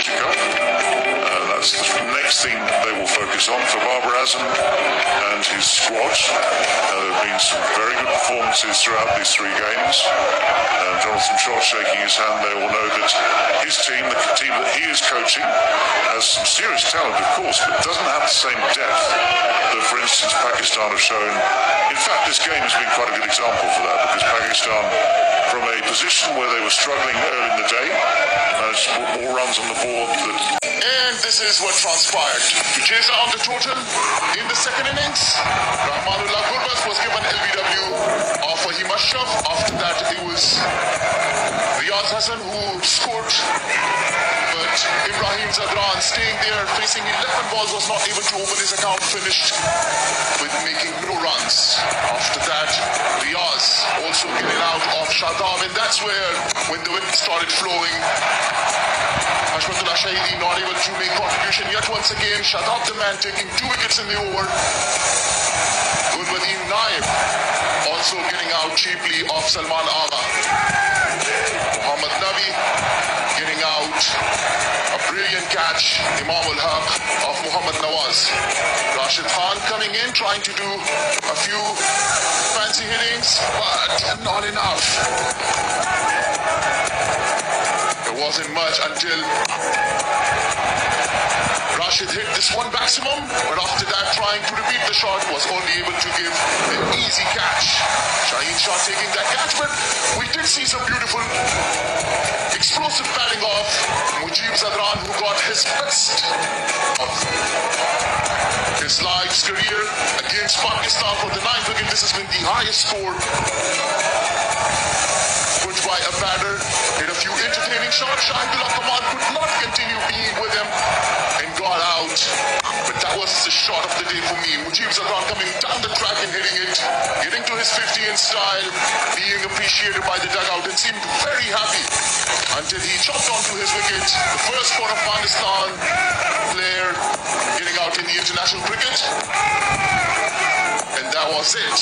Asia Cup. That's the next thing they will focus on for Babar Azam and his squad. There have been some very good performances throughout these 3 games. Jonathan Trott shaking his hand there will know that his team, the team that he is coaching, has some serious talent, of course, but doesn't have the same depth that, for instance, Pakistan have shown. In fact, this game has been quite a good example for that, because Pakistan, from a position where they were struggling early in the day, managed to put more runs on the board than... And this is what transpired. To chase out the total in the second innings, Rahmanullah Gurbaz was given LBW off Fahim Ashraf. After that, it was Riyaz Hassan who scored. But Ibrahim Zadran staying there, facing 11 balls, was not able to open his account, finished with making no runs. After that, Riyaz also getting out of Shadab, and that's where, when the wind started flowing, Hashmatullah Shahidi not able to make contribution yet once again. Shadab the man taking 2 wickets in the over. Gulwadeem Naib also getting out cheaply off Salman Agha. Muhammad Nabi getting out. A brilliant catch, Imam ul Haq of Muhammad Nawaz. Rashid Khan coming in, trying to do a few fancy hittings, but not enough. It wasn't much until Rashid hit this one maximum, but after that, trying to repeat the shot, was only able to give an easy catch. Shaheen Shah taking that catch, but we did see some beautiful explosive batting off Mujib Zadran, who got his best of his life's career against Pakistan for the 9th wicket. This has been the highest score put by a batter. Hit a few entertaining shots. Shahidullah Kamal could not continue being with him and got out. But that was the shot of the day for me. Mujib Zadran coming down the track and hitting it, getting to his 50 in style, being appreciated by the dugout, and seemed very happy until he chopped onto his wicket. The first for Afghanistan player getting out in the international cricket. And that was it.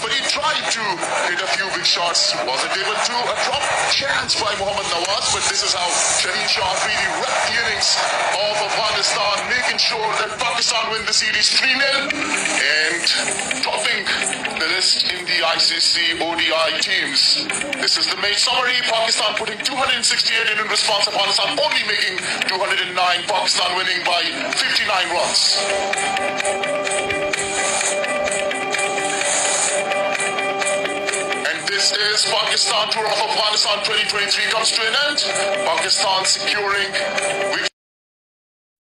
But he tried to hit a few big shots, wasn't able to. A drop chance by Muhammad Nawaz, but this is how Shaheen Shah really wrapped the innings of Afghanistan, making sure that Pakistan win the series 3-0 and topping the list in the ICC ODI teams. This is the match summary. Pakistan putting 268 in response, Afghanistan only making 209, Pakistan winning by 59 runs. This is Pakistan Tour of Afghanistan 2023 comes to an end. Pakistan securing